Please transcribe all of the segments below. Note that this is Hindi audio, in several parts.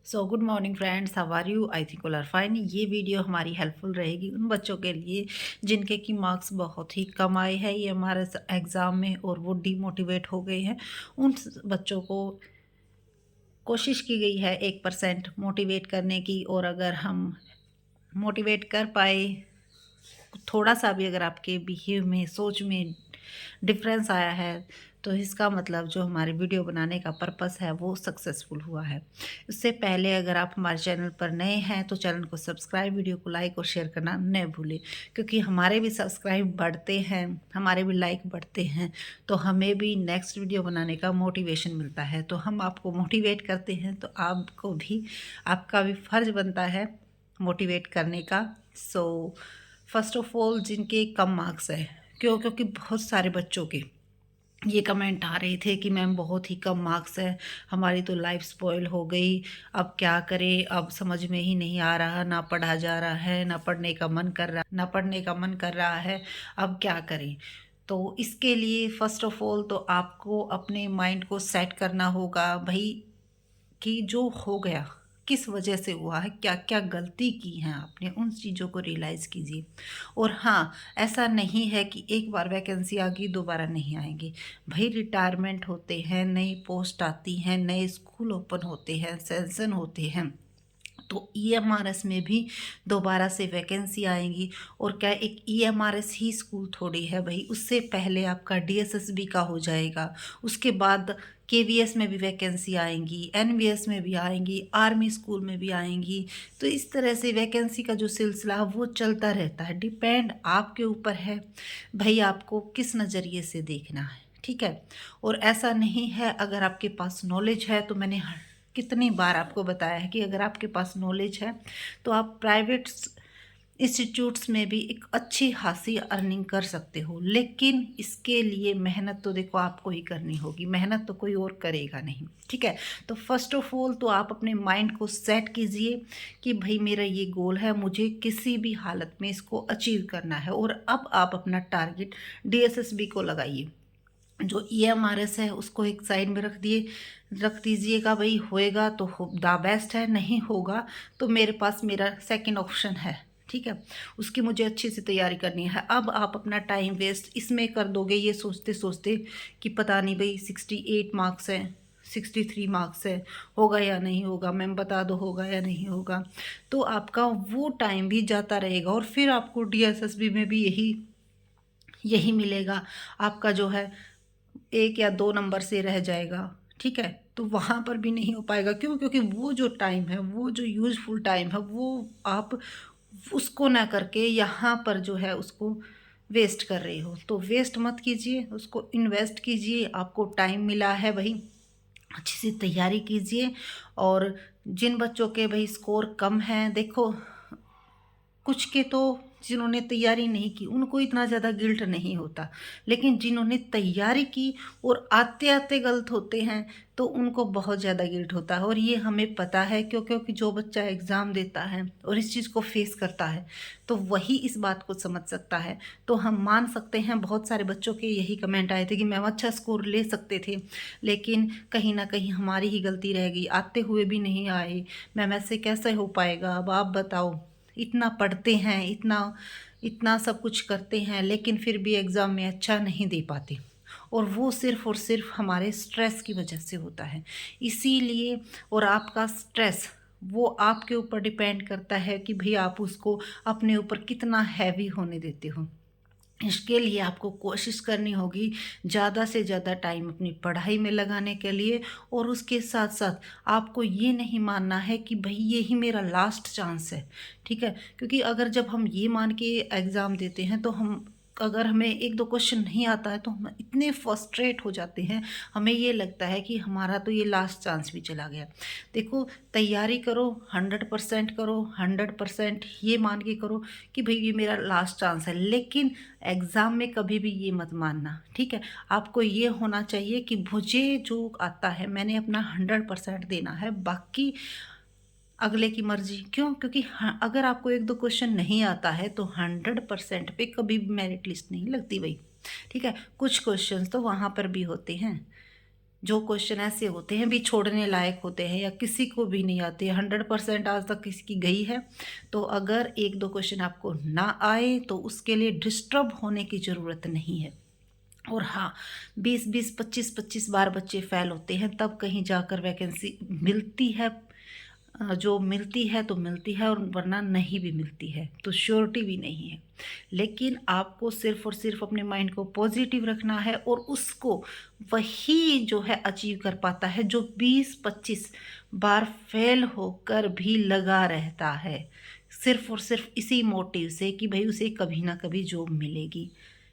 So good morning friends, how are you? I think all are fine. ये वीडियो हमारी हेल्पफुल रहेगी उन बच्चों के लिए जिनके की मार्क्स बहुत ही कम आए हैं ये हमारे एग्ज़ाम में और वो डीमोटिवेट हो गए हैं। उन बच्चों को कोशिश की गई है 1% मोटिवेट करने की, और अगर हम मोटिवेट कर पाए, थोड़ा सा भी अगर आपके बिहेव में, सोच में डिफरेंस आया है, तो इसका मतलब जो हमारी वीडियो बनाने का पर्पस है वो सक्सेसफुल हुआ है। इससे पहले अगर आप हमारे चैनल पर नए हैं तो चैनल को सब्सक्राइब, वीडियो को लाइक और शेयर करना न भूलें, क्योंकि हमारे भी सब्सक्राइब बढ़ते हैं, हमारे भी लाइक बढ़ते हैं, तो हमें भी नेक्स्ट वीडियो बनाने का मोटिवेशन मिलता है। तो हम आपको मोटिवेट करते हैं, तो आपको भी, आपका भी फ़र्ज़ बनता है मोटिवेट करने का। सो फर्स्ट ऑफ ऑल, जिनके कम मार्क्स है, क्योंकि बहुत सारे बच्चों के ये कमेंट आ रहे थे कि मैम बहुत ही कम मार्क्स है, हमारी तो लाइफ स्पॉइल हो गई, अब क्या करें, अब समझ में ही नहीं आ रहा, ना पढ़ा जा रहा है, ना पढ़ने का मन कर रहा, ना पढ़ने का मन कर रहा है, अब क्या करें। तो इसके लिए फ़र्स्ट ऑफ ऑल तो आपको अपने माइंड को सेट करना होगा भाई, कि जो हो गया किस वजह से हुआ है, क्या क्या गलती की है आपने, उन चीज़ों को रियलाइज़ कीजिए। और हाँ, ऐसा नहीं है कि एक बार वैकेंसी आ गई दोबारा नहीं आएंगी। भाई रिटायरमेंट होते हैं, नई पोस्ट आती हैं, नए स्कूल ओपन होते हैं, सेंसन होते हैं, तो ईएमआरएस में भी दोबारा से वैकेंसी आएंगी। और क्या एक ईएमआरएस ही स्कूल थोड़ी है भाई, उससे पहले आपका डीएसएसबी का हो जाएगा, उसके बाद केवीएस में भी वैकेंसी आएंगी, एनवीएस में भी आएंगी, आर्मी स्कूल में भी आएंगी। तो इस तरह से वैकेंसी का जो सिलसिला वो चलता रहता है, डिपेंड आपके ऊपर है भाई आपको किस नज़रिए से देखना है, ठीक है। और ऐसा नहीं है, अगर आपके पास नॉलेज है, तो मैंने कितनी बार आपको बताया है कि अगर आपके पास नॉलेज है तो आप प्राइवेट इंस्टीट्यूट्स में भी एक अच्छी खासी अर्निंग कर सकते हो, लेकिन इसके लिए मेहनत तो देखो आपको ही करनी होगी, मेहनत तो कोई और करेगा नहीं, ठीक है। तो फर्स्ट ऑफ ऑल तो आप अपने माइंड को सेट कीजिए कि भाई मेरा ये गोल है, मुझे किसी भी हालत में इसको अचीव करना है। और अब आप अपना टारगेट डीएसएसबी को लगाइए, जो ईएमआरएस है उसको एक साइड में रख दीजिएगा। भाई होएगा तो द बेस्ट है, नहीं होगा तो मेरे पास मेरा सेकंड ऑप्शन है, ठीक है। उसकी मुझे अच्छी से तैयारी करनी है। अब आप अपना टाइम वेस्ट इसमें कर दोगे ये सोचते सोचते कि पता नहीं भाई 68 मार्क्स हैं, 63 मार्क्स है, होगा या नहीं होगा, मैम बता दो होगा या नहीं होगा, तो आपका वो टाइम भी जाता रहेगा। और फिर आपको डीएसएसबी में भी यही यही मिलेगा, आपका जो है 1 या 2 नंबर से रह जाएगा, ठीक है। तो वहाँ पर भी नहीं हो पाएगा, क्यों? क्योंकि वो जो टाइम है, वो जो यूज़फुल टाइम है, वो आप उसको ना करके यहाँ पर जो है उसको वेस्ट कर रहे हो। तो वेस्ट मत कीजिए, उसको इन्वेस्ट कीजिए। आपको टाइम मिला है भाई, अच्छी सी तैयारी कीजिए। और जिन बच्चों के भाई स्कोर कम हैं, देखो कुछ के तो, जिन्होंने तैयारी नहीं की उनको इतना ज़्यादा गिल्ट नहीं होता, लेकिन जिन्होंने तैयारी की और आते आते गलत होते हैं तो उनको बहुत ज़्यादा गिल्ट होता है। और ये हमें पता है, क्योंकि जो बच्चा एग्ज़ाम देता है और इस चीज़ को फेस करता है तो वही इस बात को समझ सकता है। तो हम मान सकते हैं, बहुत सारे बच्चों के यही कमेंट आए थे कि मैम अच्छा स्कोर ले सकते थे, लेकिन कहीं ना कहीं हमारी ही गलती रह गई, आते हुए भी नहीं आए, मैम ऐसे कैसे हो पाएगा, अब आप बताओ। इतना पढ़ते हैं, इतना इतना सब कुछ करते हैं, लेकिन फिर भी एग्ज़ाम में अच्छा नहीं दे पाते, और वो सिर्फ़ और सिर्फ हमारे स्ट्रेस की वजह से होता है। इसीलिए, और आपका स्ट्रेस वो आपके ऊपर डिपेंड करता है कि भाई आप उसको अपने ऊपर कितना हैवी होने देते हो। इसके लिए आपको कोशिश करनी होगी ज़्यादा से ज़्यादा टाइम अपनी पढ़ाई में लगाने के लिए। और उसके साथ साथ आपको ये नहीं मानना है कि भाई ये ही मेरा लास्ट चांस है, ठीक है। क्योंकि अगर जब हम ये मान के एग्ज़ाम देते हैं तो हम, अगर हमें 1-2 क्वेश्चन नहीं आता है तो हम इतने फ्रस्ट्रेट हो जाते हैं, हमें ये लगता है कि हमारा तो ये लास्ट चांस भी चला गया। देखो, तैयारी करो, 100% करो, 100% ये मान के करो कि भाई ये मेरा लास्ट चांस है, लेकिन एग्ज़ाम में कभी भी ये मत मानना, ठीक है। आपको ये होना चाहिए कि मुझे जो आता है मैंने अपना 100% देना है, बाकी अगले की मर्जी। क्यों? क्योंकि अगर आपको 1-2 क्वेश्चन नहीं आता है तो 100% पे कभी भी मेरिट लिस्ट नहीं लगती भाई, ठीक है। कुछ क्वेश्चंस तो वहाँ पर भी होते हैं, जो क्वेश्चन ऐसे होते हैं भी छोड़ने लायक होते हैं या किसी को भी नहीं आते, 100% आज तक किसी की गई है। तो अगर 1-2 क्वेश्चन आपको ना आए तो उसके लिए डिस्टर्ब होने की ज़रूरत नहीं है। और हाँ, 20-20, 25-25 बार बच्चे फ़ेल होते हैं तब कहीं जाकर वैकेंसी मिलती है। जो मिलती है तो मिलती है और वरना नहीं भी मिलती है, तो श्योरिटी भी नहीं है। लेकिन आपको सिर्फ़ और सिर्फ़ अपने माइंड को पॉज़िटिव रखना है और उसको वही जो है अचीव कर पाता है जो 20-25 बार फ़ेल होकर भी लगा रहता है। सिर्फ़ और सिर्फ़ इसी मोटिव से कि भई उसे कभी न कभी जॉब मिलेगी।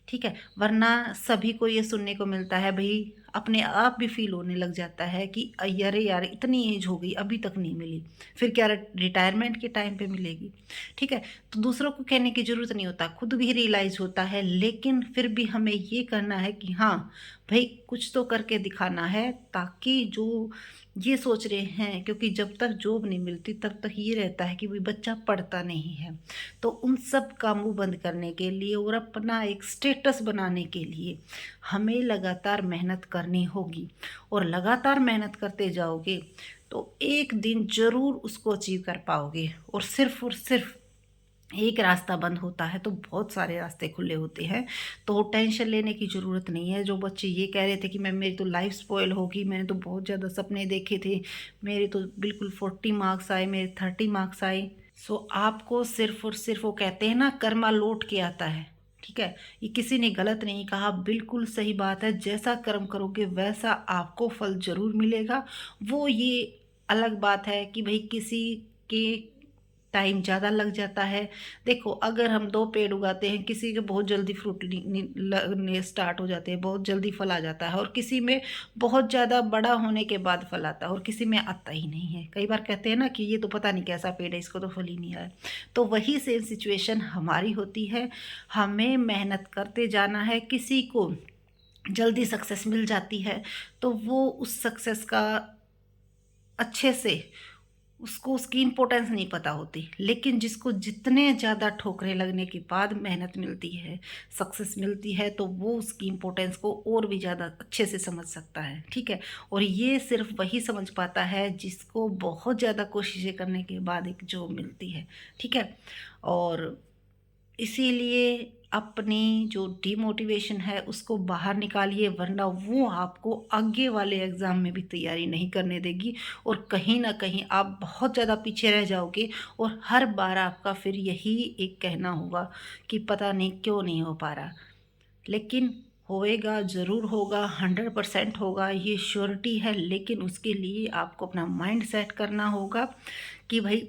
ठीक है? वरना सभी को ये सुनने को मिलता है भई, अपने आप भी फ़ील होने लग जाता है कि अरे यार इतनी एज हो गई अभी तक नहीं मिली, फिर क्या रिटायरमेंट के टाइम पे मिलेगी। ठीक है? तो दूसरों को कहने की ज़रूरत नहीं होता, खुद भी रियलाइज़ होता है, लेकिन फिर भी हमें ये करना है कि हाँ, भई कुछ तो करके दिखाना है, ताकि जो ये सोच रहे हैं, क्योंकि जब तक जॉब नहीं मिलती तब तक ये रहता है कि भाई बच्चा पढ़ता नहीं है। तो उन सब का मुँह बंद करने के लिए और अपना एक स्टेटस बनाने के लिए हमें लगातार मेहनत करनी होगी, और लगातार मेहनत करते जाओगे तो एक दिन ज़रूर उसको अचीव कर पाओगे। और सिर्फ़ एक रास्ता बंद होता है तो बहुत सारे रास्ते खुले होते हैं। तो टेंशन लेने की ज़रूरत नहीं है। जो बच्चे ये कह रहे थे कि मेरी तो लाइफ स्पॉइल होगी, मैंने तो बहुत ज़्यादा सपने देखे थे, मेरे तो बिल्कुल 40 मार्क्स आए, मेरे 30 मार्क्स आए। सो आपको सिर्फ़ और सिर्फ़, वो कहते हैं ना, कर्मा लौट के आता है। ठीक है? ये किसी ने गलत नहीं कहा, बिल्कुल सही बात है। जैसा कर्म करोगे वैसा आपको फल ज़रूर मिलेगा। वो ये अलग बात है कि भई किसी के टाइम ज़्यादा लग जाता है। देखो, अगर हम 2 पेड़ उगाते हैं, किसी के बहुत जल्दी फ्रूट लगने स्टार्ट हो जाते हैं, बहुत जल्दी फल आ जाता है, और किसी में बहुत ज़्यादा बड़ा होने के बाद फल आता है और किसी में आता ही नहीं है। कई बार कहते हैं ना कि ये तो पता नहीं कैसा पेड़ है, इसको तो फल ही नहीं आया। तो वही सेम सिचुएशन हमारी होती है। हमें मेहनत करते जाना है। किसी को जल्दी सक्सेस मिल जाती है तो वो उस सक्सेस का अच्छे से, उसको उसकी इम्पोर्टेंस नहीं पता होती। लेकिन जिसको जितने ज़्यादा ठोकरें लगने के बाद मेहनत मिलती है, सक्सेस मिलती है, तो वो उसकी इम्पोर्टेंस को और भी ज़्यादा अच्छे से समझ सकता है। ठीक है? और ये सिर्फ़ वही समझ पाता है जिसको बहुत ज़्यादा कोशिशें करने के बाद एक जॉब मिलती है। ठीक है? और इसीलिए अपनी जो डिमोटिवेशन है उसको बाहर निकालिए, वरना वो आपको आगे वाले एग्ज़ाम में भी तैयारी नहीं करने देगी, और कहीं न कहीं आप बहुत ज़्यादा पीछे रह जाओगे, और हर बार आपका फिर यही एक कहना होगा कि पता नहीं क्यों नहीं हो पा रहा। लेकिन होएगा, ज़रूर होगा, 100% होगा, ये श्योरिटी है। लेकिन उसके लिए आपको अपना माइंड सेट करना होगा कि भई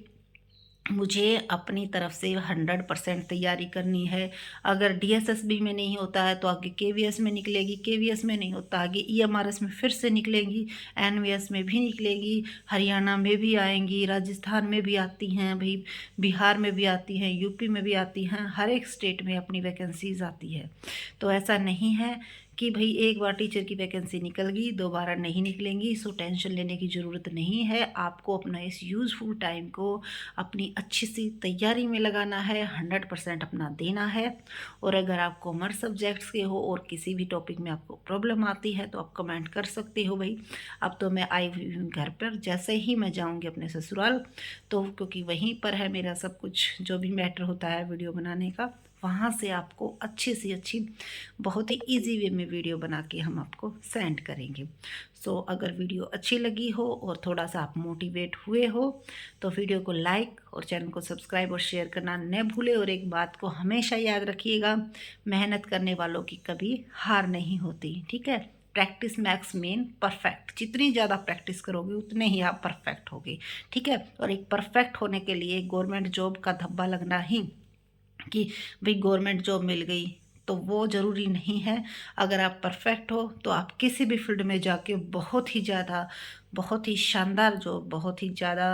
मुझे अपनी तरफ से 100% तैयारी करनी है। अगर डीएसएसबी में नहीं होता है तो आगे केवीएस में निकलेगी, केवीएस में नहीं होता आगे ईएमआरएस में फिर से निकलेगी, एनवीएस में भी निकलेगी, हरियाणा में भी आएँगी, राजस्थान में भी आती हैं भई, बिहार में भी आती हैं, यूपी में भी आती हैं, हर एक स्टेट में अपनी वैकेंसीज़ आती है। तो ऐसा नहीं है कि भई एक बार टीचर की वैकेंसी निकल गई, दोबारा नहीं निकलेंगी, सो टेंशन लेने की ज़रूरत नहीं है। आपको अपना इस यूज़फुल टाइम को अपनी अच्छी सी तैयारी में लगाना है, 100% अपना देना है। और अगर आप कॉमर्स सब्जेक्ट्स के हो और किसी भी टॉपिक में आपको प्रॉब्लम आती है तो आप कमेंट कर सकते हो भई। अब तो मैं आई हुई हूँ घर पर, जैसे ही मैं जाऊँगी अपने ससुराल, तो क्योंकि वहीं पर है मेरा सब कुछ जो भी मैटर होता है वीडियो बनाने का, वहाँ से आपको अच्छी से अच्छी, बहुत ही ईज़ी वे में वीडियो बना के हम आपको सेंड करेंगे। सो अगर वीडियो अच्छी लगी हो और थोड़ा-सा आप मोटिवेट हुए हो, तो वीडियो को लाइक और चैनल को सब्सक्राइब और शेयर करना न भूलें। और एक बात को हमेशा याद रखिएगा, मेहनत करने वालों की कभी हार नहीं होती, ठीक है? Practice max main perfect. जितनी ज़्यादा प्रैक्टिस करोगे उतने ही आप परफेक्ट होगे, ठीक है? और एक परफेक्ट होने के लिए गवर्नमेंट जॉब का धब्बा लगना ही कि भई गवर्नमेंट जॉब मिल गई, तो वो ज़रूरी नहीं है। अगर आप परफेक्ट हो तो आप किसी भी फील्ड में जाके बहुत ही ज़्यादा, बहुत ही शानदार जॉब, बहुत ही ज़्यादा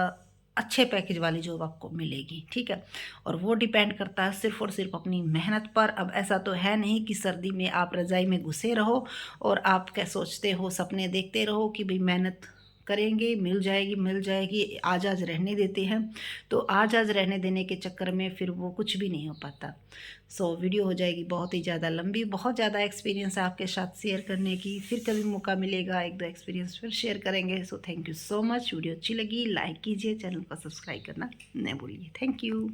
अच्छे पैकेज वाली जॉब आपको मिलेगी, ठीक है? और वो डिपेंड करता है सिर्फ़ और सिर्फ़ अपनी मेहनत पर। अब ऐसा तो है नहीं कि सर्दी में आप रज़ाई में घुसे रहो और आप क्या सोचते हो, सपने देखते रहो कि भई मेहनत करेंगे, मिल जाएगी, आज रहने देते हैं, तो आज रहने देने के चक्कर में फिर वो कुछ भी नहीं हो पाता। सो वीडियो हो जाएगी बहुत ही ज़्यादा लंबी, बहुत ज़्यादा एक्सपीरियंस है आपके साथ शेयर करने की। फिर कभी मौका मिलेगा 1-2 एक्सपीरियंस फिर शेयर करेंगे। So thank you so much. Video अच्छी लगी लाइक कीजिए, चैनल को सब्सक्राइब करना न भूलिए। Thank you.